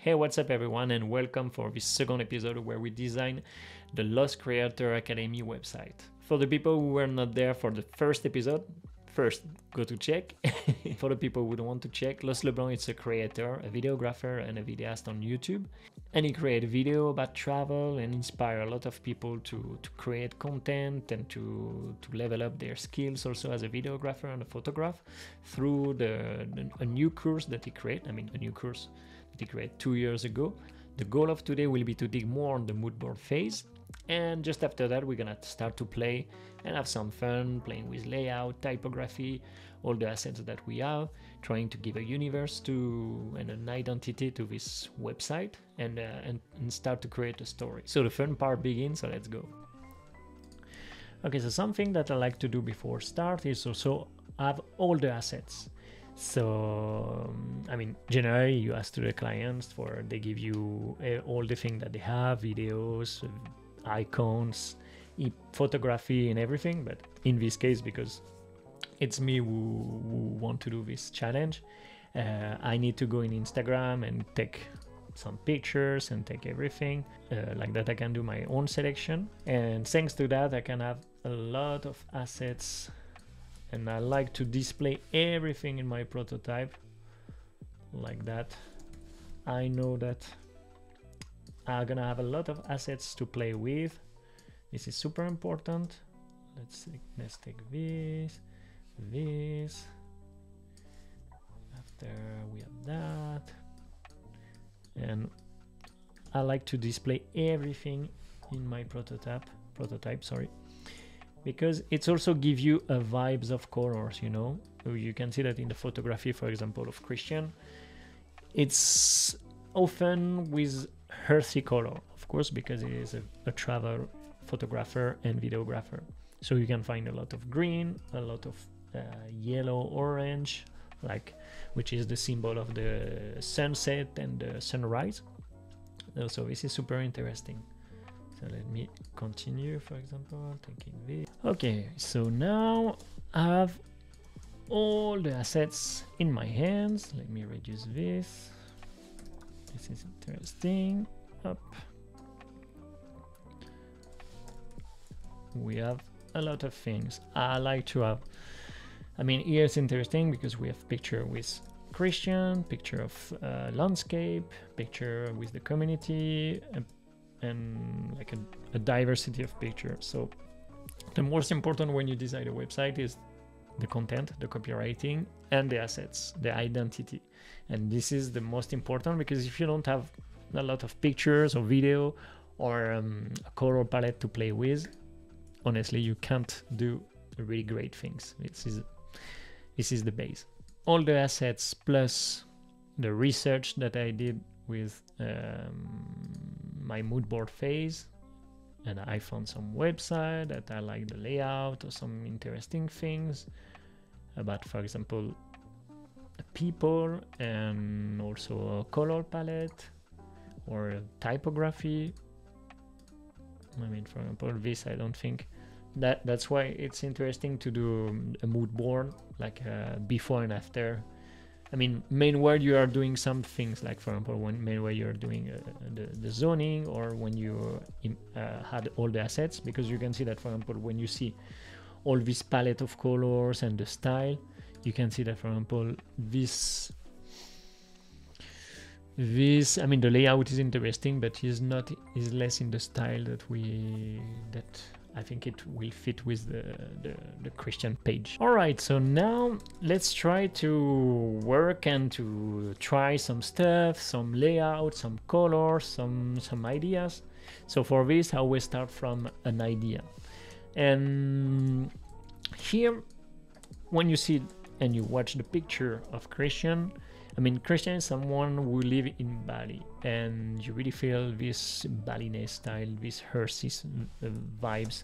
Hey, what's up everyone, and welcome for this second episode where we design the Lost Creator Academy website. For the people who were not there for the first episode, first go to check. For the people who don't want to check, LeBlanc is a creator, a videographer and a videast on YouTube. And he creates video about travel and inspire a lot of people to create content and to level up their skills also as a videographer and a photographer through a new course that he created. A new course that he created 2 years ago. The goal of today will be to dig more on the Moodboard phase. And just after that, we're gonna start to play and have some fun playing with layout, typography, all the assets that we have, trying to give a universe to and an identity to this website and start to create a story. So the fun part begins, so let's go. Okay, so something that I like to do before start is also have all the assets. So generally you ask to the clients for they give you all the things that they have, videos, icons, photography and everything. But in this case, because it's me who want to do this challenge, I need to go in Instagram and take some pictures and take everything like that. I can do my own selection, and thanks to that I can have a lot of assets. And I like to display everything in my prototype like that. I know that I'm gonna have a lot of assets to play with. This is super important. Let's take this. After we have that, and I like to display everything in my prototype, because it's also give you a vibes of colors, you know. You can see that in the photography, for example, of Christian, it's often with earthy color, of course, because he is a travel photographer and videographer. So you can find a lot of green, a lot of yellow, orange, which is the symbol of the sunset and the sunrise. So this is super interesting. So let me continue, for example, taking this. Okay, so now I have all the assets in my hands. Let me reduce this. This is interesting. Up. We have a lot of things. I like to have, here it's interesting because we have picture with Christian, picture of landscape, picture with the community, and like a diversity of pictures. So the most important when you design a website is the content, the copywriting, and the assets, the identity. And this is the most important, because if you don't have a lot of pictures or video or a color palette to play with, honestly you can't do really great things. This is the base. All the assets plus the research that I did with my Moodboard phase, and I found some website that I like the layout or some interesting things about, for example, people, and also a color palette or typography. For example, this, I don't think that's why it's interesting to do a mood board, like before and after. Meanwhile you are doing some things, like for example meanwhile you're doing the zoning, or when you had all the assets, because you can see that, for example, when you see all this palette of colors and the style, you can see that, for example, this the layout is interesting, but is less in the style that I think it will fit with the Christian page. All right, so now let's try to work and to try some stuff, some layout, some colors, some ideas. So for this, I will start from an idea. And here, when you see and you watch the picture of Christian, Christian is someone who lives in Bali, and you really feel this Balinese style, these earthy vibes,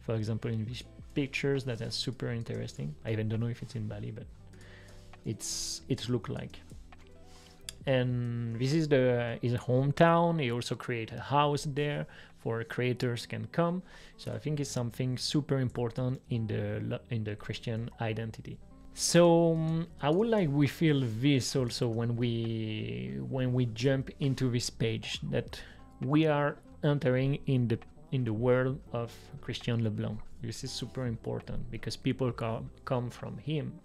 for example, in these pictures that are super interesting. I even don't know if it's in Bali, but it's look like. And this is his hometown. He also created a house there for creators can come. So I think it's something super important in the Christian identity. So I would like we feel this also when we jump into this page, that we are entering in the world of Christian Leblanc. This is super important because people come from him.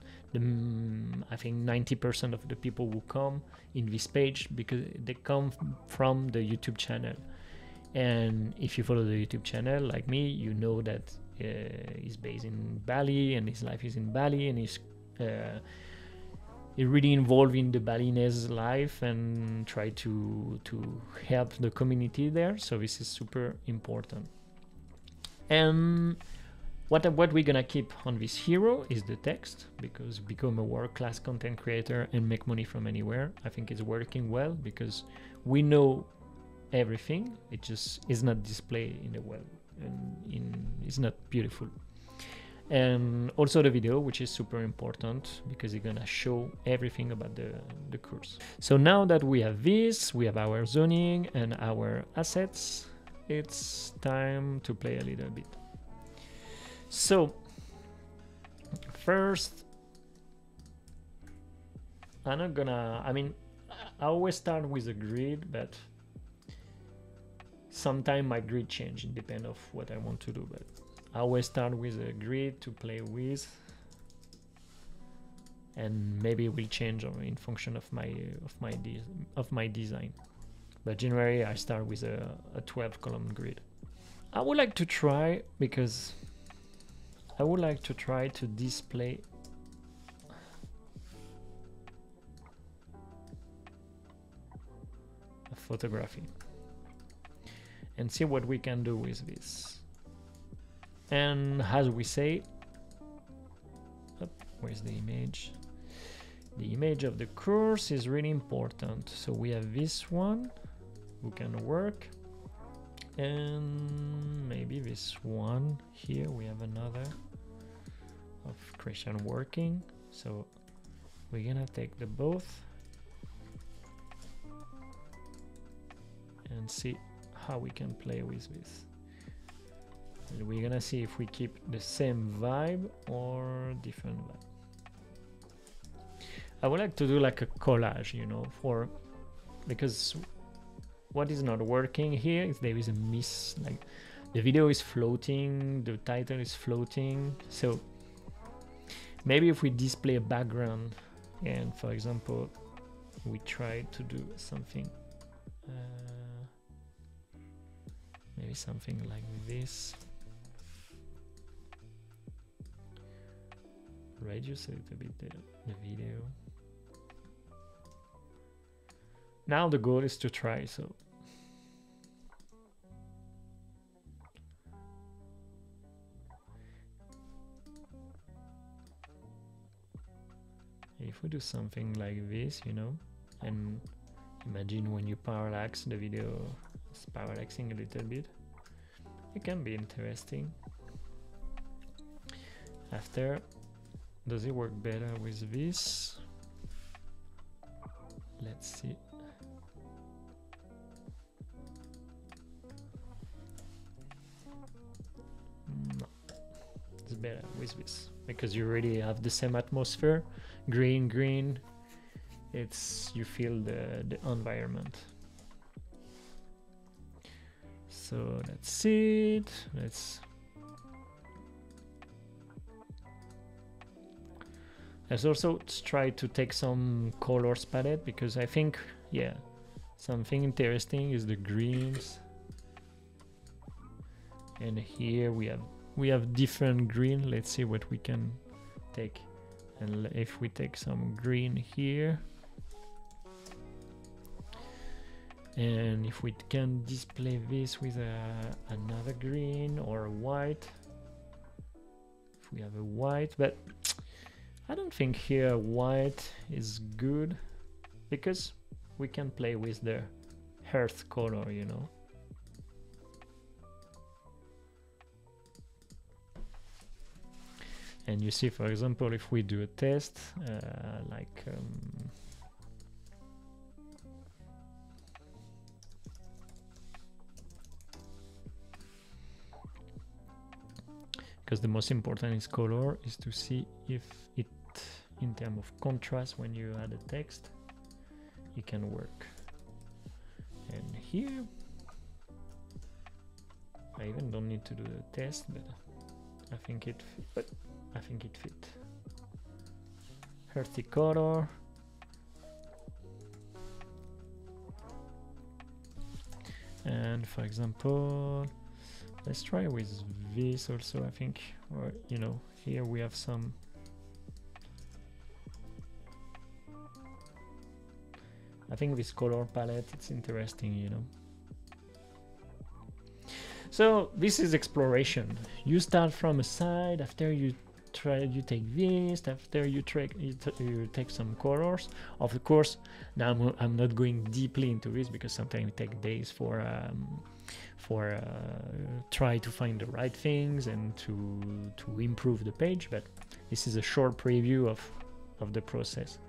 I think 90% of the people who come in this page, because they come from the YouTube channel. And if you follow the YouTube channel like me, you know that he's based in Bali and his life is in Bali, and he's really involved in the Balinese life and try to help the community there. So this is super important. And what we're gonna keep on this hero is the text, because become a world-class content creator and make money from anywhere. I think it's working well because we know everything. It just is not displayed in the web, and it's not beautiful. And also the video, which is super important because it's gonna show everything about the course. So now that we have this, we have our zoning and our assets, it's time to play a little bit. So first, I always start with a grid, but sometimes my grid change, it depends of what I want to do, but I always start with a grid to play with, and maybe it will change in function of my design. But generally I start with a 12 column grid. I would like to try, because I would like to try to display a photography and see what we can do with this. And as we say, where's the image? The image of the course is really important. So we have this one who can work, and maybe this one here. We have another of Christian working. So we're gonna take the both and see how we can play with this. And we're gonna see if we keep the same vibe or different vibe. I would like to do like a collage, you know, because what is not working here is there is a miss, like the video is floating, the title is floating. So maybe if we display a background and, for example, we try to do something, maybe something like this. Reduce a little bit the video. Now the goal is to try, so if we do something like this, you know, and imagine when you parallax the video, it's parallaxing a little bit, it can be interesting. After, does it work better with this? Let's see. No, it's better with this because you already have the same atmosphere. Green, it's, you feel the environment. So that's it. Let's also try to take some colors palette, because I think, yeah, something interesting is the greens. And here we have different green. Let's see what we can take. And if we take some green here, and if we can display this with another green or white, if we have a white, but I don't think here white is good because we can play with the earth color, you know. And you see, for example, if we do a test, because the most important is color, is to see if it in terms of contrast when you add a text, it can work. And here, I even don't need to do the test, but I think it fit. Earthy color. And for example, let's try with this also, I think, or you know, here we have some I think this color palette, it's interesting, you know. So this is exploration. You start from a side, after you take this, after you take some colors. Of course, now I'm not going deeply into this because sometimes it takes days for try to find the right things and to improve the page, but this is a short preview of the process.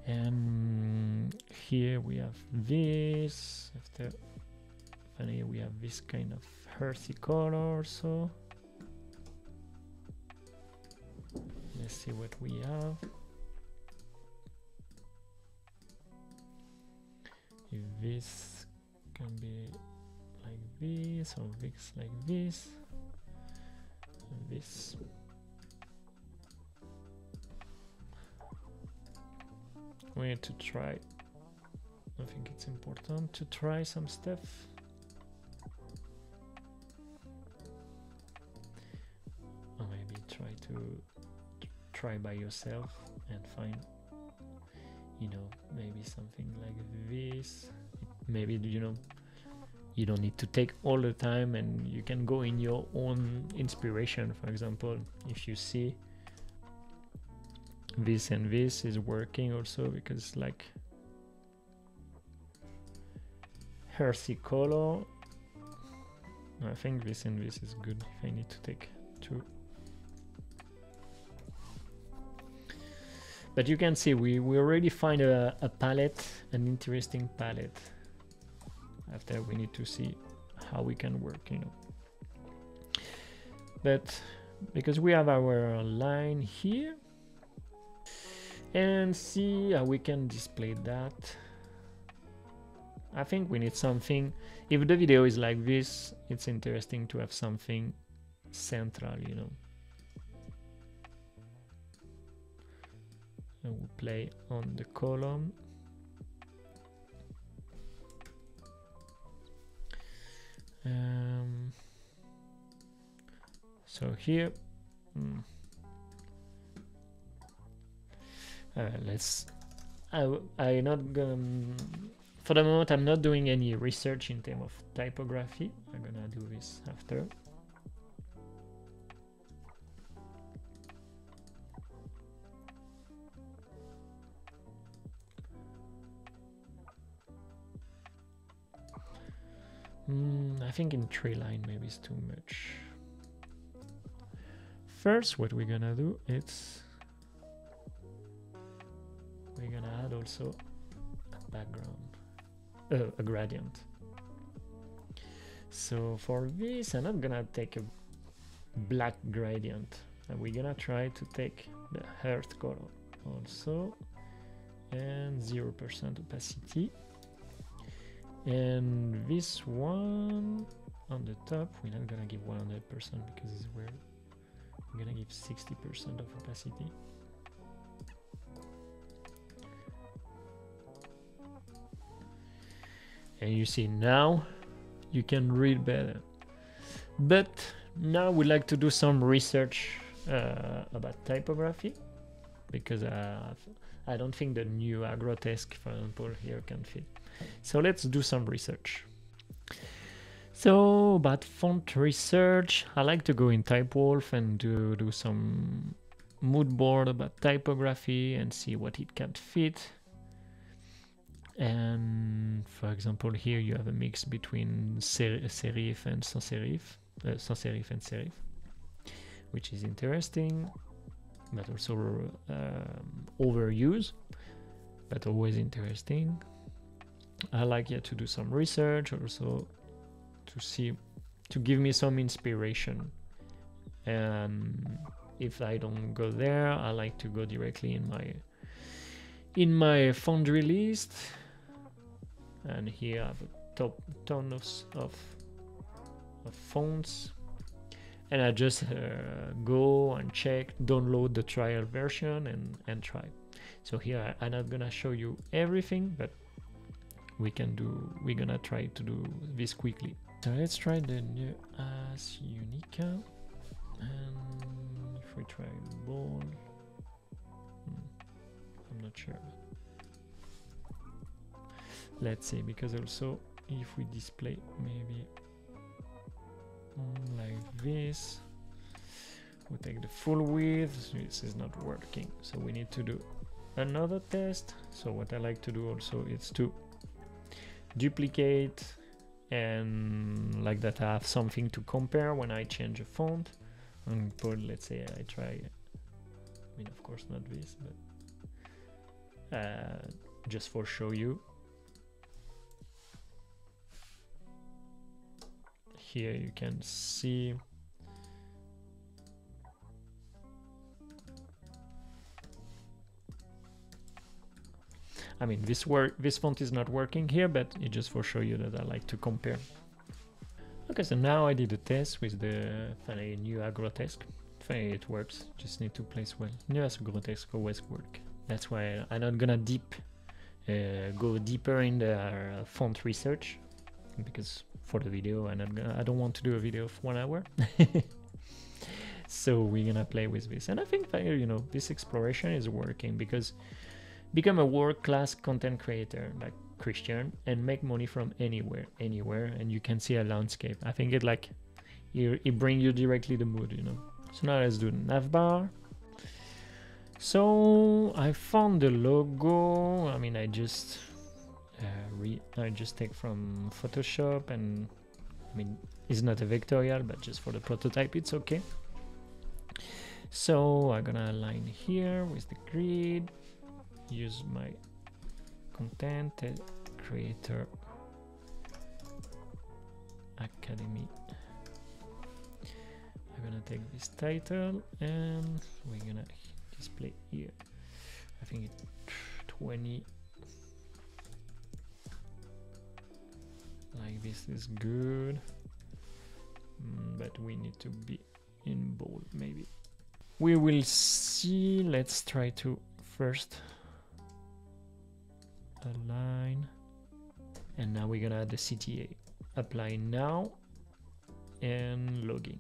And here we have this, after finally we have this kind of earthy color. So let's see what we have. If this can be like this, or this like this, and this. We need to try. I think it's important to try some stuff. Or maybe try by yourself and find, you know, maybe something like this. Maybe, you know, you don't need to take all the time and you can go in your own inspiration. For example, if you see this and this is working also, because like earthy color, I think this and this is good if I need to take two. But you can see we already find a palette, an interesting palette. After we need to see how we can work, you know. But because we have our line here, and see how we can display that. I think we need something. If the video is like this, it's interesting to have something central, you know. And we play on the column. So here, I not gonna, for the moment I'm not doing any research in terms of typography. I'm gonna do this after. I think in tree line maybe it's too much. First, what we're gonna do is we're gonna add also a background, a gradient. So for this, I'm not gonna take a black gradient, and we're gonna try to take the earth color also, and 0% opacity. And this one on the top, we're not gonna give 100% because it's weird. We're gonna give 60% of opacity. And you see now you can read better. But now we'd like to do some research about typography, because I don't think the new Agrodesk, for example, here can fit. So let's do some research. So about font research, I like to go in Typewolf and do some Moodboard about typography and see what it can fit. And for example, here you have a mix between serif and sans serif, and serif, which is interesting, but also overuse, but always interesting. I like to do some research also to give me some inspiration. And if I don't go there, I like to go directly in my Foundry list, and here I have a ton of fonts, and I just go and check, download the trial version and try. So here I'm not gonna show you everything, but we're gonna try to do this quickly. So let's try the new as Unica, and if we try bold, I'm not sure. Let's see, because also if we display maybe like this, we take the full width, this is not working, so we need to do another test. So what I like to do also is to duplicate, and like that I have something to compare when I change a font. And put, let's say I try, I mean of course not this, but just for show you. Here you can see I mean this font is not working here, but it's just for show you that I like to compare. Okay, so now I did a test with the new Grotesque. It works, just need to place well. New Grotesque always work. That's why I'm not gonna go deeper in the font research, because for the video I don't want to do a video of 1 hour. So we're gonna play with this, and I think that, you know, this exploration is working, because become a world-class content creator like Christian and make money from anywhere, and you can see a landscape. I think it brings you directly the mood, you know. So now let's do Navbar. So I found the logo. I mean, I just take from Photoshop, and I mean it's not a vectorial, but just for the prototype it's okay. So I'm gonna align here with the grid, use my content creator academy. I'm gonna take this title and we're gonna display here. I think it's 20. Like this is good, but we need to be in bold maybe. We will see. Let's try to first align, and now we're gonna add the CTA. Apply now and login.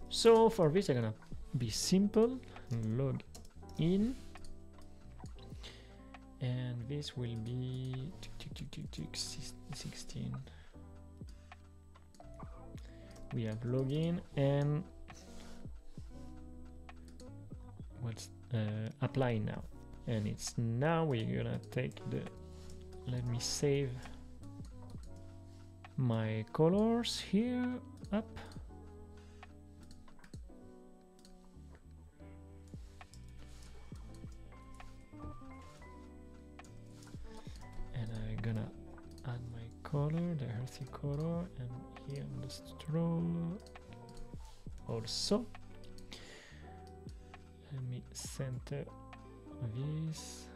So for this I'm gonna be simple, log in, and this will be 16. We have login, and what's apply now, and it's now we're gonna take the, let me save my colors here up, and I'm gonna add my color, the earthy color, and here on the stroke also. Let me center this.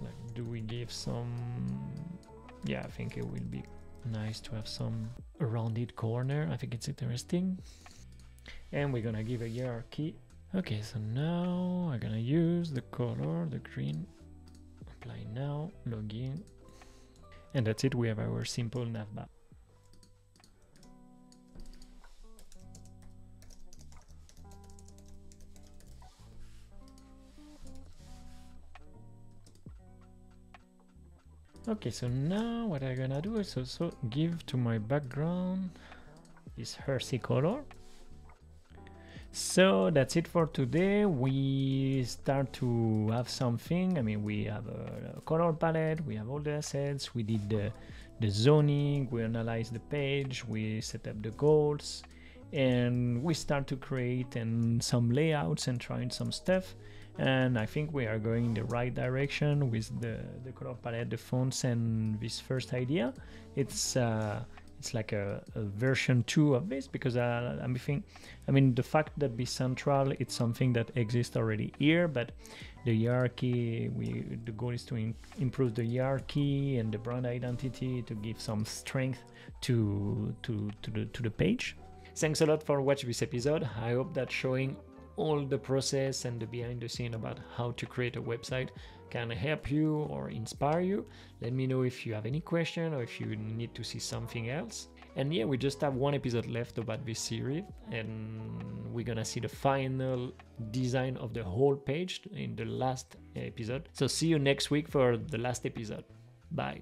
Like, do we give some? Yeah, I think it will be nice to have some rounded corner. I think it's interesting. And we're gonna give a hierarchy. Okay, so now I'm gonna use the color, the green. Apply now, login. And that's it, we have our simple navbar. Okay, so now what I'm gonna do is also give to my background this earthy color. So that's it for today. We start to have something. I mean, we have a color palette, we have all the assets, we did the zoning, we analyzed the page, we set up the goals, and we start to create and some layouts and trying some stuff. And I think we are going in the right direction with the color palette, the fonts, and this first idea. It's like a version 2 of this, because the fact that be central, it's something that exists already here, but the hierarchy, the goal is to improve the hierarchy and the brand identity to give some strength to the page. Thanks a lot for watching this episode. I hope that showing all the process and the behind the scene about how to create a website can help you or inspire you. Let me know if you have any question or if you need to see something else. And yeah, we just have one episode left about this series, and we're gonna see the final design of the whole page in the last episode. So see you next week for the last episode. Bye.